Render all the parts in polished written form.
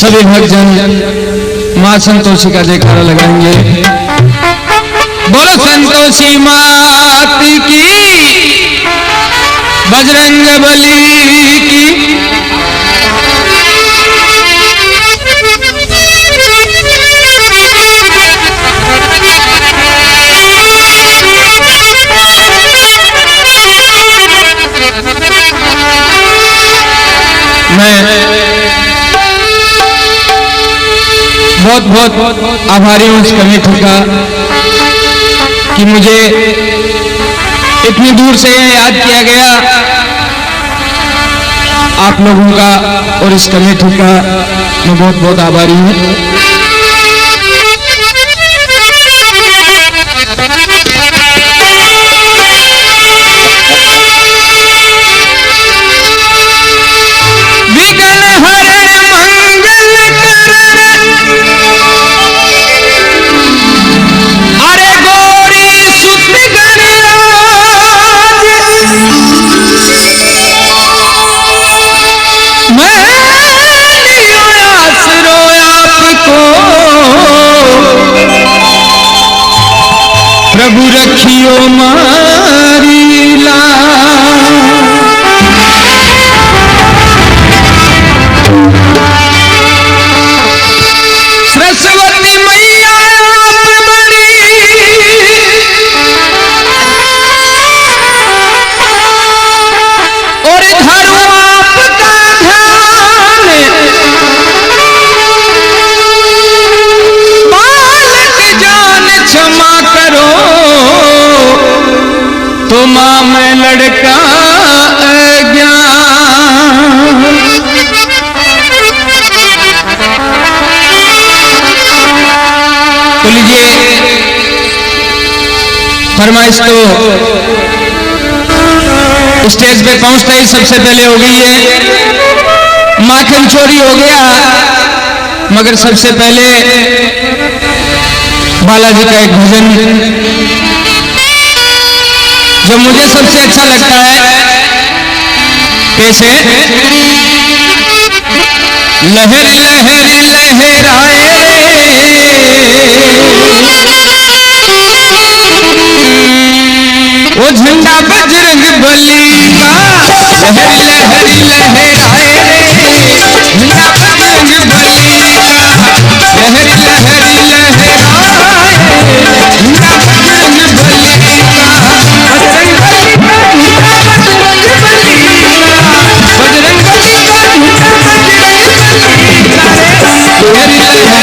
सभी भक्तजन माँ संतोषी का जयकारा लगाएंगे। बोलो संतोषी मात की, बजरंग बली की। मैं बहुत बहुत आभारी हूँ इस कमेटी का कि मुझे इतनी दूर से याद किया गया। आप लोगों का और इस कमेटी का मैं बहुत बहुत आभारी हूँ। प्रभु रखियो मारी लाज, सरस्वती मैया आप बड़ी, और धरो आपका ध्यान, बालक जान क्षमा करो, तो मां मैं लड़का अज्ञान। तो लीजिए फरमाइश तो स्टेज पे पहुंचते ही सबसे पहले हो गई है, माखन चोरी हो गया, मगर सबसे पहले बालाजी का एक भजन जो मुझे सबसे अच्छा लगता है, कैसे लहर लहर लहराए वो झंडा बजरंग बली का, लहर लहर लहराए झंडा बजरंग बली का, लहर लहर लहराए झंडा बजरंग बली का, लहर लहर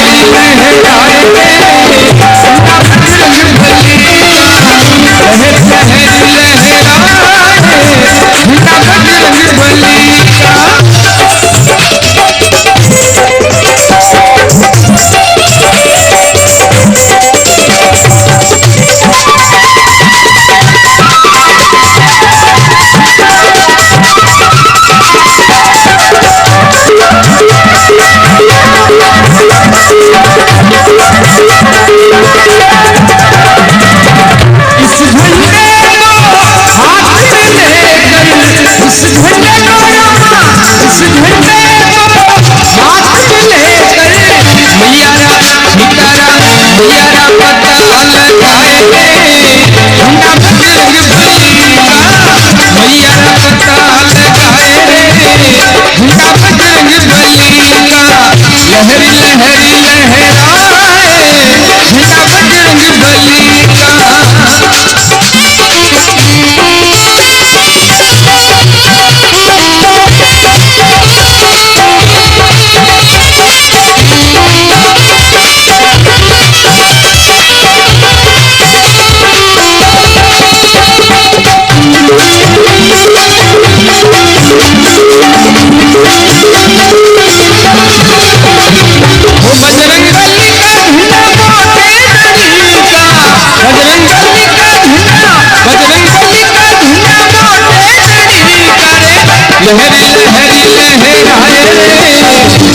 लहराए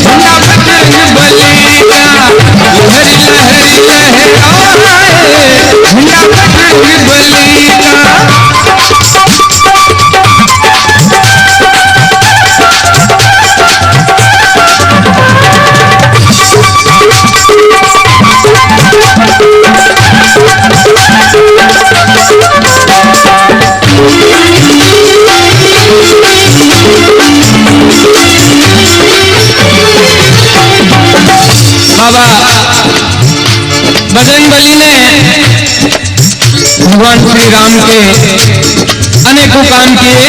झंडा बजरंग बली का, लहर लहर लहराए झंडा बजरंग बली का। बजरंगबली ने भगवान श्री राम के अनेकों काम किए,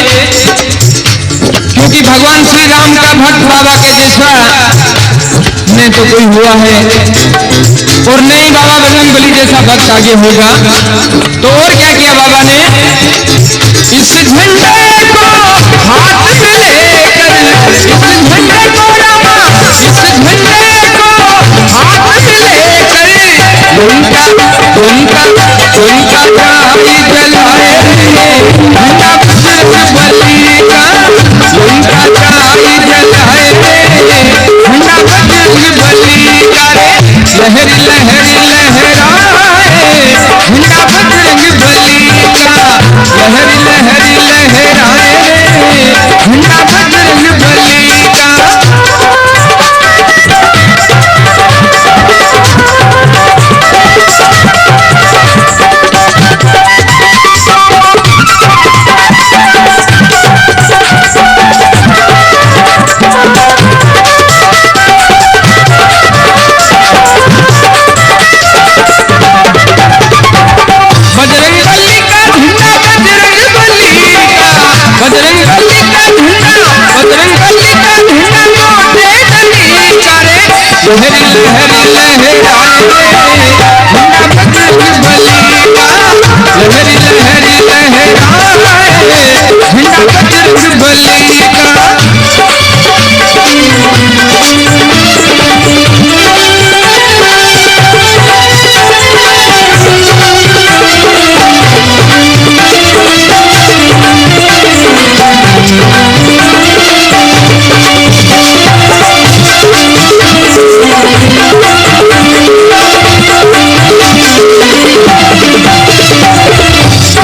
क्योंकि भगवान श्री राम का भक्त बाबा के जैसा न तो कोई हुआ है और न ही बाबा बजरंगबली जैसा भक्त आगे होगा। तो और क्या किया बाबा ने, इस झंडे को हाथ में लेकर, इस झंडे को रामा, इस झंडे को हाथ में लेकर उनका चाबी जलाए रे, झंडा बजरंगबली का उनका चाबी जलाए रे, झंडा बजरंगबली का रे, लहरी लहरी लहराए, झंडा बजरंगबली का लहरी लहरी लहराए रे, झंडा बजरंगबली का। लहरी लहरी लहराए झंडा बजरंगबली का, लहरी लहरी लहराए झंडा बजरंगबली का।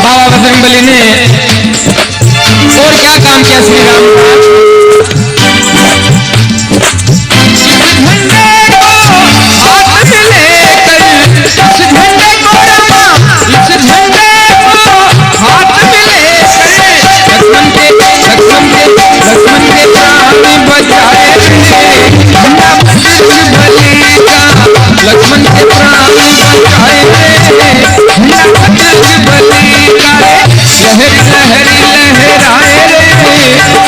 बाबा बजरंगबली ने और क्या काम किया श्री राम का, इस झंडे को हाथ में लेकर, इस झंडे को रामा, इस झंडे को हाथ में लेकर लक्ष्मण के प्राण बचाए रे, झंडा बजरंगबली का लक्ष्मण के प्राण बचाए रे, झंडा बजरंगबली का रे, लहरी लहरी लहराए रे,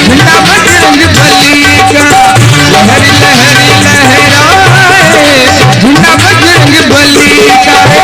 झंडा बजरंगबली का लहरी लहरी लहराए, झंडा बजरंगबली का रे।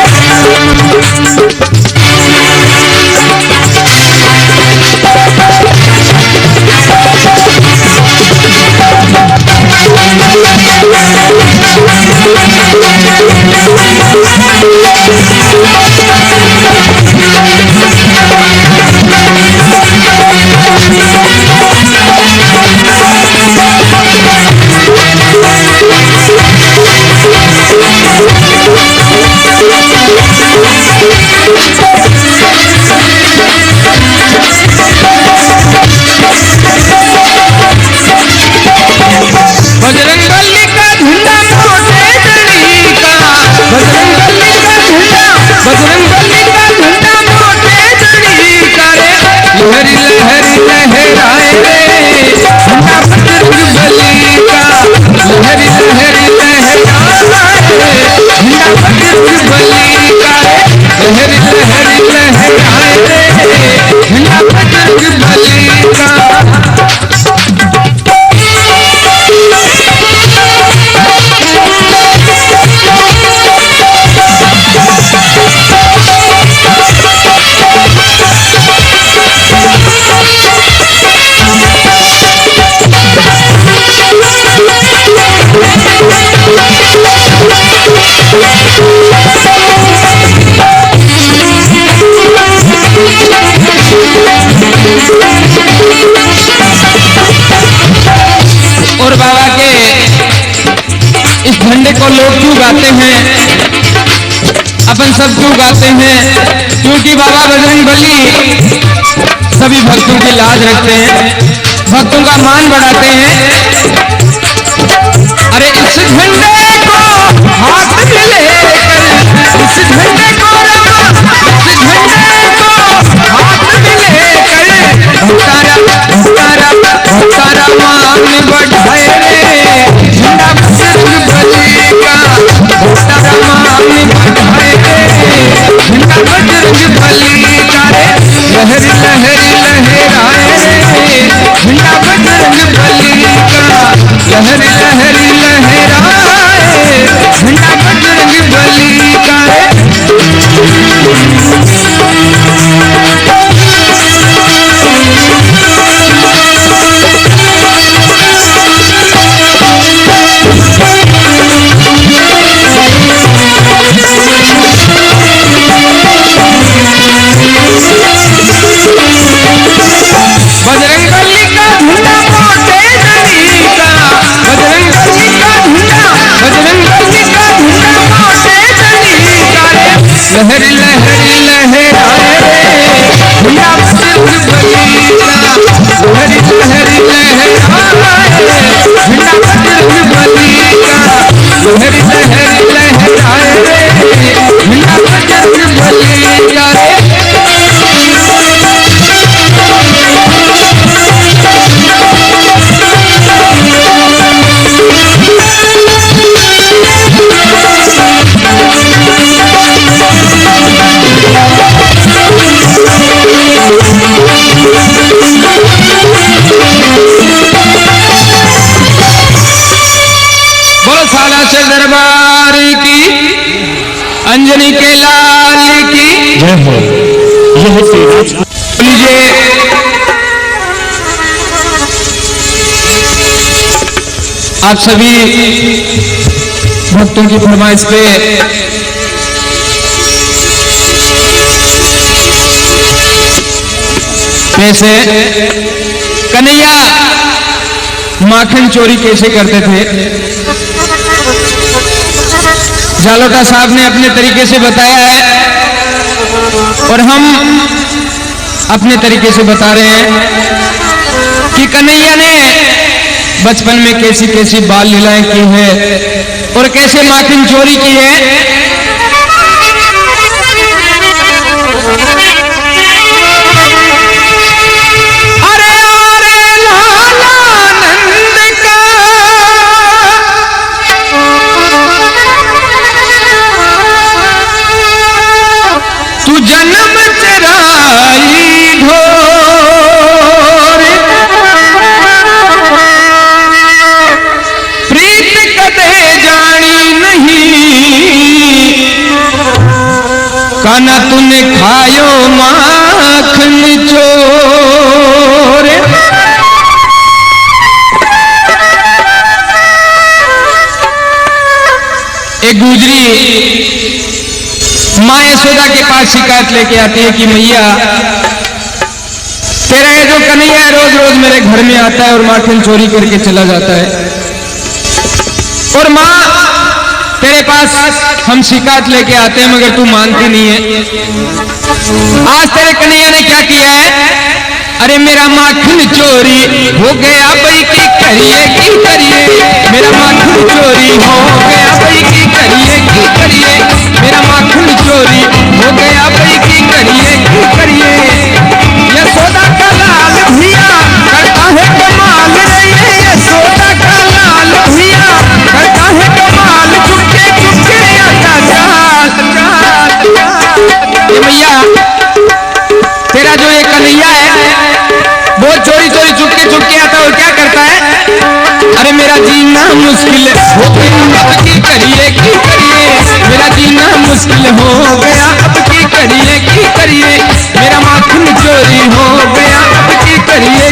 बजरंगबली का झंडा मोटे डंडी का, बजरंगबली का झंडा, बजरंगबली का झंडा मोटे डंडी का रे, लहरी लहरी लहराए रे, झंडा बजरंगबली का लहरी लहरी लहराए, झंडा बजरंगबली का रे, लहरी लहरी लहराए रे, झंडा बजरंगबली का। और बाबा के इस झंडे को लोग क्यों गाते हैं, अपन सब क्यों गाते हैं, क्योंकि बाबा बजरंगबली सभी भक्तों की लाज रखते हैं, भक्तों का मान बढ़ाते हैं। अरे इस झंडे को हाथ में लेकर, इस झंडे को रामा, इस झंडे को हाथ में लेकर भक्तारा मान बढ़ाए रे, झंडा बजरंगबली का भक्तारा मान बढ़ाए लहरी लहरी लहराए झंडा बजरंग बली का लहरी लहरी लहराए झंडा बजरंग बली का लहरी लहरी लहराए झंडा बजरंग बली का लहरी लहरी लहराए झंडा बजरंग बली का दरबार की अंजनी के लाल की जय हो। यह लीजिए आप सभी भक्तों की फरमाइश पे कैसे कन्हैया माखन चोरी कैसे करते थे जालोटा साहब ने अपने तरीके से बताया है और हम अपने तरीके से बता रहे हैं कि कन्हैया ने बचपन में कैसी कैसी बाल लीलाएं की है और कैसे माखन चोरी की है। जन्म चराई ढोर प्रीत कदे जानी नहीं काना तूने खायो माखन चोर। एक गुजरी माँ यशोदा के पास शिकायत लेके आती है कि मैया तेरा ये जो कन्हैया है रोज रोज मेरे घर में आता है और माखन चोरी करके चला जाता है और माँ तेरे पास हम शिकायत लेके आते हैं मगर तू मानती नहीं है। आज तेरे कन्हैया ने क्या किया है? अरे मेरा माखन चोरी हो गया भाई की करिए मेरा माखन चोरी हो गया भाई की करिए मेरा माखन चोरी हो गया भाई की करिए यशोदा का लाल भैया करता है कमाल रे यशोदा का लाल भैया करता है कमाल चुपके आता भैया तेरा जो ये कन्हैया है वो चोरी चुपके आता है और क्या करता है? अरे मेरा जीना मुश्किल हो गया अब की करिए मेरा जीना मुश्किल हो गया अब की करिए मेरा माखन चोरी हो गया अब की करिए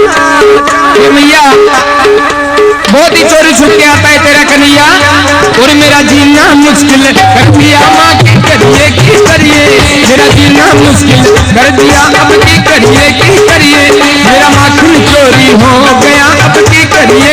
भैया बहुत ही चोरी छुप के आता है तेरा कन्हैया और मेरा जीना मुश्किल कर दिया माँ की करिए मेरा जीना मुश्किल कर दिया अब की करिए मेरा माखन चोरी हो गया अब की करिए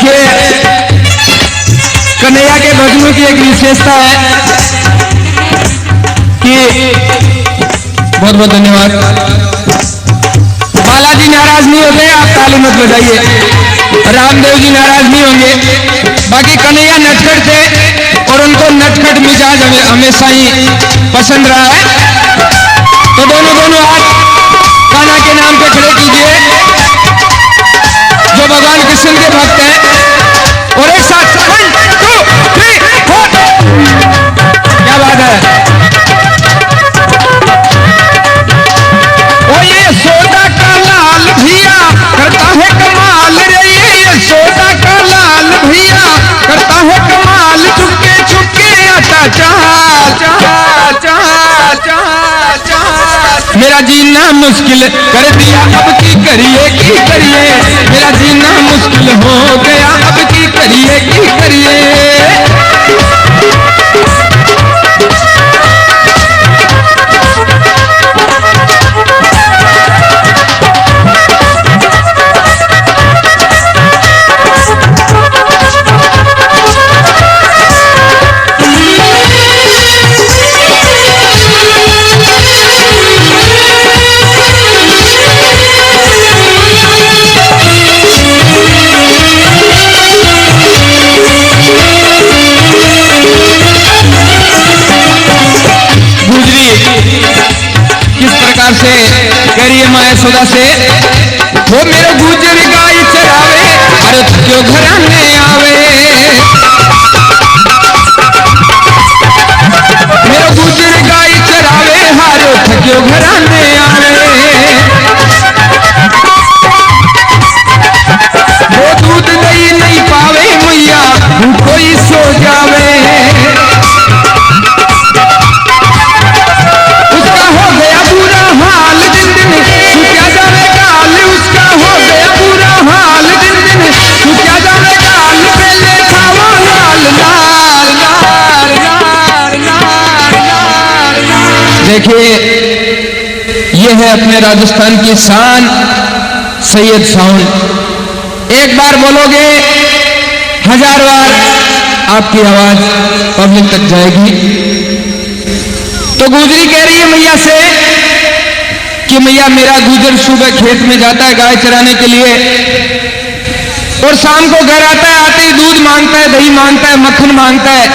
देखिए कन्हैया के भजनों की एक विशेषता है कि बहुत बहुत धन्यवाद। बालाजी नाराज नहीं होते, आप ताली मत बजाइए। रामदेव जी नाराज नहीं होंगे। बाकी कन्हैया नटखट थे और उनको नटखट मिजाज हमेशा ही पसंद रहा है। तो दोनों हाथ कान्हा के नाम पे खड़े कीजिए जो भगवान कृष्ण के भक्त हैं, और एक साथ 1 2 3 4। क्या बात है। ओ ये सोदा का लाल भैया करता है कमाल रे, ये सोदा का लाल भैया करता है कमाल। चुपके चुपके आता चाल चाल चाल चाल चाल। मेरा जीना मुश्किल कर दिया अब की करिए की करिए, मेरा जीना मुश्किल हो गया अब की करिए की करिए। से कह रही है माँ यशोदा से, वो मेरे गुजर गाय चरावे अरे क्यों घराने आवे। मेरे गुजर गाय चरावे हारो क्यों घराने आवे। वो दूध दही नहीं पावे मैया कोई सो जावे। उसका हो गया बुरा हाल दिन दिन तू क्या जावे काल। उसका हो गया बुरा हाल दिन दिन तू क्या जावे काल। पहले था वो लाल लाल लाल लाल लाल लाल। देखिए ये है अपने राजस्थान की शान सैयद साउंड। एक बार बोलोगे 1000 बार आपकी आवाज पब्लिक तक जाएगी। तो गुजरी कह रही है मैया से कि मैया मेरा गुजर सुबह खेत में जाता है गाय चराने के लिए और शाम को घर आता है, आते ही दूध मांगता है, दही मांगता है, मक्खन मांगता है,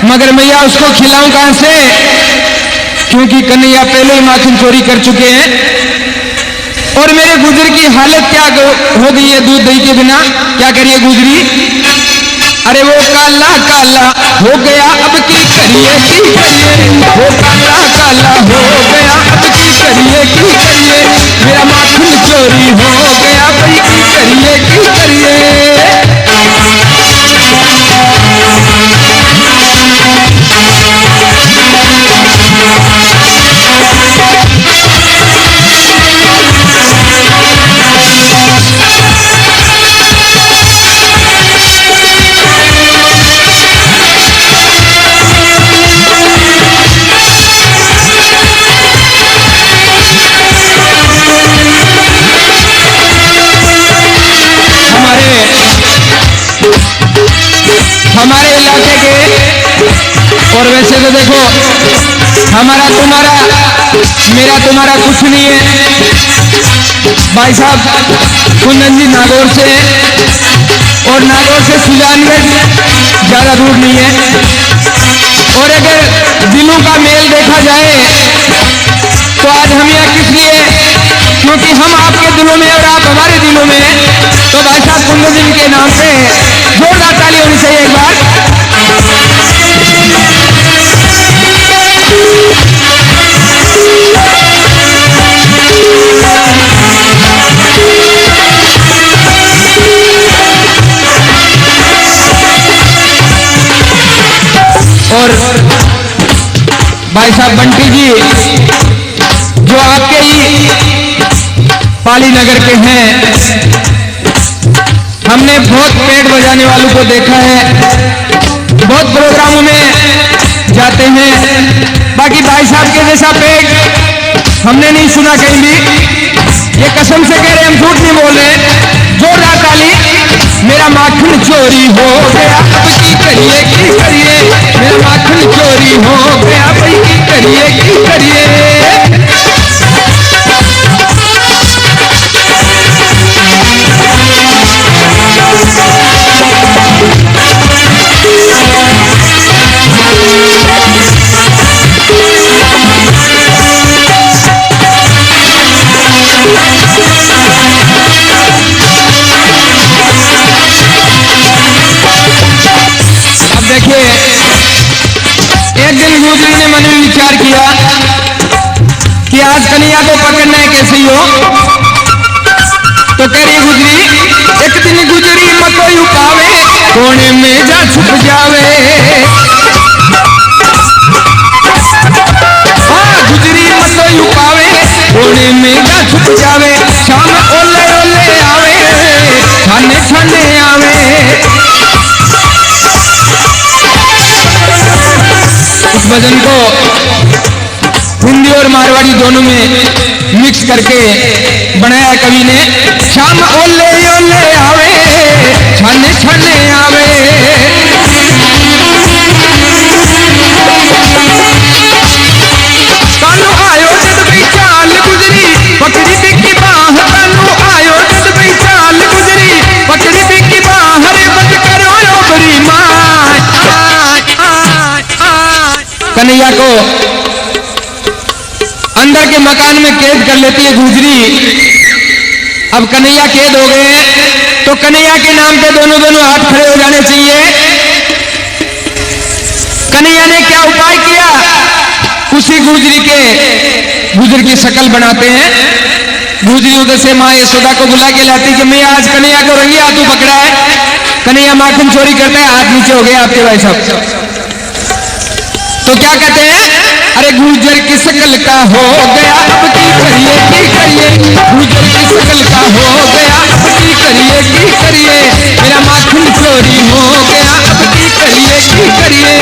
मगर मैया उसको खिलाऊं कहां से, क्योंकि कन्हैया पहले ही माखन चोरी कर चुके हैं। और मेरे गुजर की हालत क्या हो गई है दूध दही के बिना। क्या करिए गुजरी, अरे वो काला काला हो गया अब की करिए की करिए। वो काला काला हो गया अब की करिए की करिए। मेरा माखन चोरी हो गया भाई की करिए की करिए। हमारे इलाके के, और वैसे तो देखो हमारा तुम्हारा मेरा तुम्हारा कुछ नहीं है। भाई साहब कुंदन जी नागौर से, और नागौर से सुजानगढ़ ज्यादा दूर नहीं है। और अगर दिलों का मेल देखा जाए तो आज हम यहाँ किस लिए, क्योंकि हम आपके दिलों में और आप हमारे दिलों में। तो भाई साहब कुंदन जी के नाम पे जोरदार ताली होनी चाहिए एक बार। और भाई साहब बंटी जी जो आपके ही पाली नगर के हैं, हमने बहुत पेट बजाने वालों को देखा है, बहुत प्रोग्रामों में जाते हैं। बाकी भाई साहब के जैसा पेट हमने नहीं सुना कहीं भी। ये कसम से कह रहे, हम झूठ नहीं बोल रहे। जोरदार ताली। मेरा माखन चोरी हो गया, अब की करिए की करिए, मेरा माखन चोरी हो गया, भाई की करिए की करिए। एक दिन गुजरी ने मन में विचार किया कि आज कन्हैया को पकड़ना है, कैसे हो। तो कह रही गुजरी, एक दिन गुजरी मकोई उपावे, कोने में जा छुप जावे। हाँ गुजरी मकोई उपावे, कोने में जा छुप जावे। शाम ओले ओले आवे, छाने छाने आवे। इस भजन को हिंदी और मारवाड़ी दोनों में मिक्स करके बनाया कवि ने। शाम ओले ओले आवे, छाने छाने आवे। कानू आयो जद भी चाल गुजरी, पकड़ी बिकी बाह। कानू आयो जद भी चाल गुजरी, पकड़ी बिकी बाह। रे बज करो बड़ी मां। कन्हैया को अंदर के मकान में कैद कर लेती है गुजरी। अब कन्हैया कैद हो गए तो कन्हैया के नाम पे दोनों दोनों हाथ खड़े हो जाने चाहिए। कन्हैया ने क्या उपाय किया, उसी गुजरी की शक्ल बनाते हैं। गुजरी उधर से माँ यशोदा को बुला के लाती कि मैं आज कन्हैया को रंगे हाथों पकड़ा है। कन्हैया माखन चोरी करता है, हाथ नीचे हो गया आपके भाई साहब। तो क्या कहते हैं, अरे गुजर की शक्ल का हो गया, अब की करिए की करिए। गुजर की शक्ल का हो गया, अब की करिए की करिए। मेरा माखन चोरी हो गया, अब की करिए की करिए।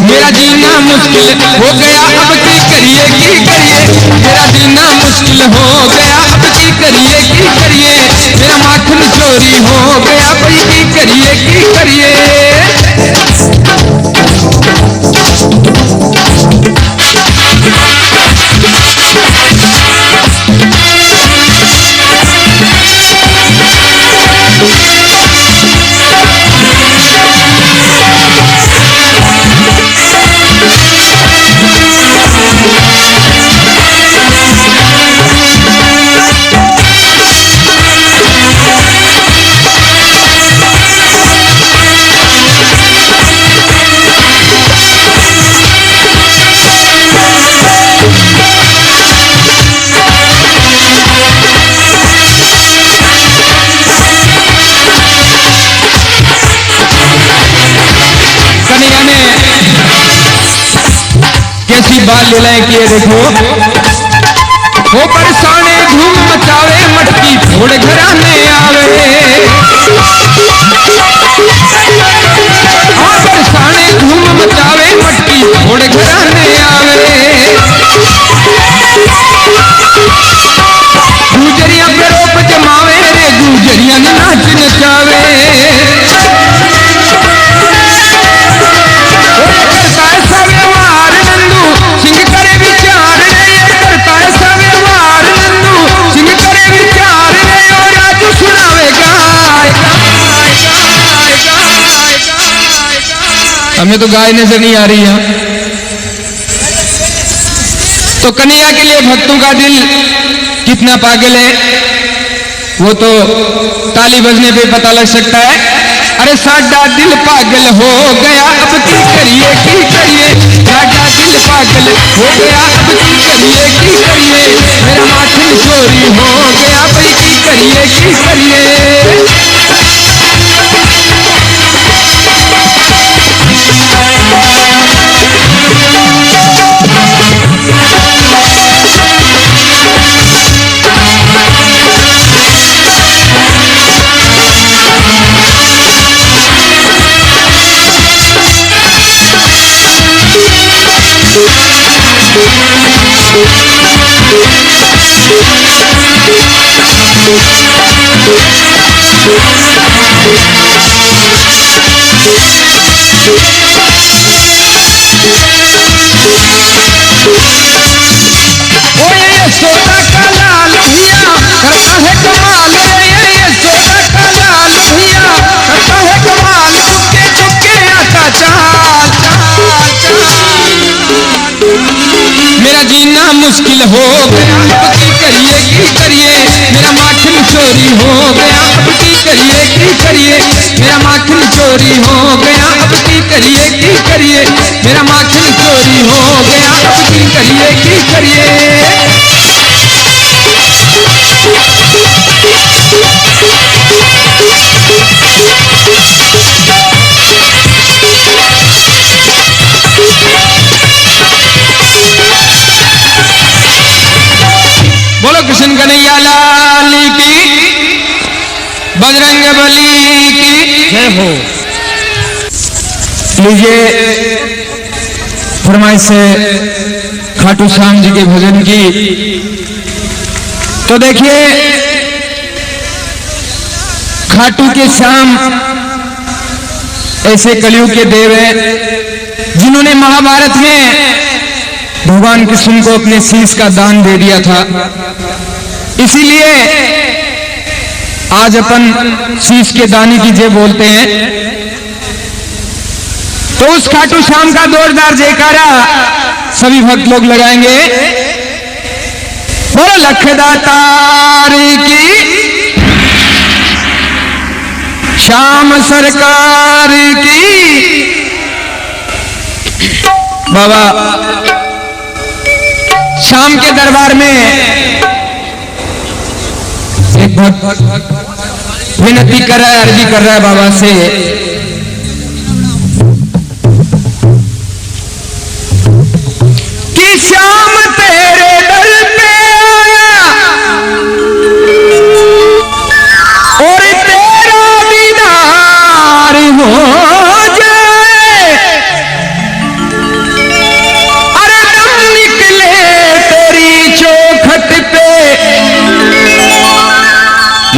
मेरा जीना मुश्किल हो गया, अब की करिए की करिए। मेरा जीना मुश्किल हो गया, अब की करिए की करिए। मेरा माखन चोरी हो गया, भाई की करिए की करिए। कैसी बाल लीलाएं किए देखो। वो बरसाने धूम मचावे, मटकी फोड़ घराने आवे। हाँ बरसाने धूम मचावे, मटकी फोड़ घराने आवे। गुजरिया पे रोप जमावे, रे गुजरिया नाच नचावे। हमें तो गाय नजर नहीं आ रही है। तो कन्हैया के लिए भक्तों का दिल कितना पागल है वो तो ताली बजने पे पता लग सकता है। अरे साडा दिल पागल हो गया, अब की करिए की करिए। साडा दिल पागल हो गया, अब की करिए की करिए। मेरा माखन चोरी हो गया, भाई की करिए की करिए। यशोदा का लाल भैया करता है कमाल, यशोदा का लाल भैया करता है कमाल, चुपके चुपके आता चाल चाल चाल। मेरा जीना मुश्किल हो गया, अब की करिए की करिए, मेरा माखन चोरी हो गया, अब की करिए की करिए, मेरा माखन चोरी हो गया, अब की करिए की करिए, मेरा माखन चोरी हो गया, अब की करिए की करिए। बोलो कृष्ण कन्हैया लाल की, बजरंग बली की जय हो। लीजिए फरमाइश से खाटू श्याम जी के भजन की। तो देखिए खाटू के श्याम ऐसे कलयुग के देव हैं जिन्होंने महाभारत में भगवान कृष्ण को अपने शीश का दान दे दिया था। इसीलिए आज अपन शीश के दानी की जय बोलते हैं। तो उस खाटू श्याम का जोरदार जयकारा सभी भक्त लोग लगाएंगे। बोलो लखदातार की, श्याम सरकार की। बाबा श्याम के दरबार में एक भक्त विनती कर रहा है, अर्जी कर रहा है बाबा से। कि श्याम तेरे दर पे आया और तेरा दीदार हो जाए, अरे दम निकले तेरी चौखट पे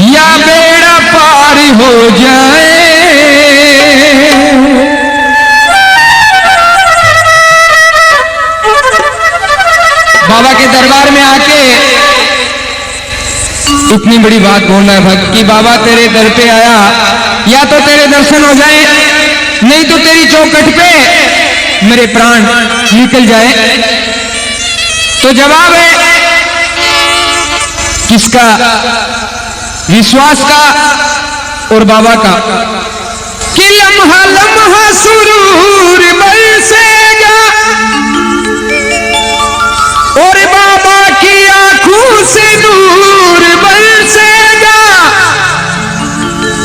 या बेड़ा पार हो जाए। बाबा के दरबार में आके इतनी बड़ी बात बोल रहा है भक्त कि बाबा तेरे दर पे आया, या तो तेरे दर्शन हो जाए, नहीं तो तेरी चौखट पे मेरे प्राण निकल जाए। तो जवाब है किसका? विश्वास का और बाबा का। कि लम्हा लम्हा सुरूर बरसेगा और बाबा की आंखों से नूर बरसेगा,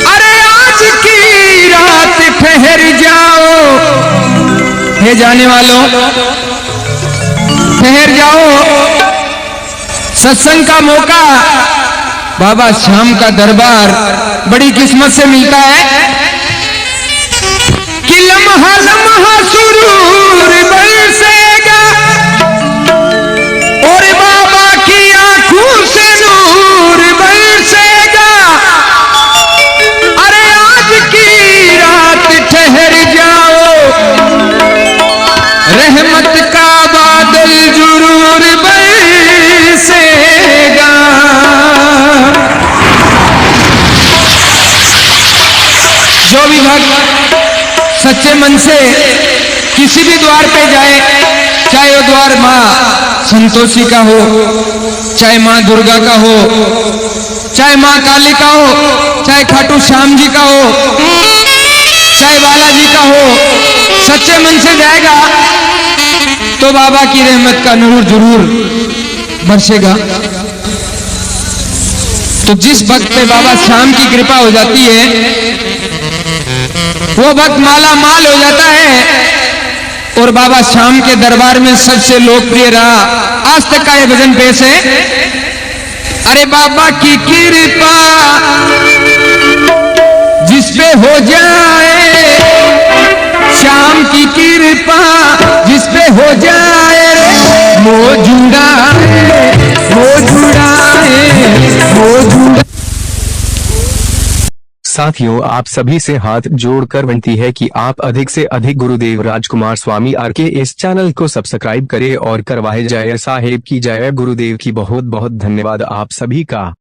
अरे आज की रात ठहर जाओ, हे जाने वालों ठहर जाओ। सत्संग का मौका बाबा श्याम का दरबार बड़ी किस्मत से मिलता है। कि लम्हा लम्हा सुरूर बरसेगा और बाबा की आंखों से नूर बरसेगा, अरे आज की रात ठहर जाओ, रहमत का बादल जरूर बरसेगा। जो भी भक्त सच्चे मन से किसी भी द्वार पे जाए, चाहे वो द्वार माँ संतोषी का हो, चाहे माँ दुर्गा का हो, चाहे माँ काली का हो, चाहे खाटू श्याम जी का हो, चाहे बालाजी का हो, सच्चे मन से जाएगा तो बाबा की रहमत का नूर जरूर बरसेगा। तो जिस भक्त पे बाबा श्याम की कृपा हो जाती है वो भक्त माला माल हो जाता है। और बाबा श्याम के दरबार में सबसे लोकप्रिय रहा आज तक का ये भजन पेश है। अरे बाबा की कृपा जिस पे हो जाए, श्याम की कृपा जिस पे हो जाए, वो जुड़ा है, वो जुड़ा है, वो जुड़ा। साथियों, आप सभी से हाथ जोड़कर विनती है कि आप अधिक से अधिक गुरुदेव राजकुमार स्वामी आर के इस चैनल को सब्सक्राइब करें और करवाए जय साहेब की जय। गुरुदेव की बहुत बहुत धन्यवाद आप सभी का।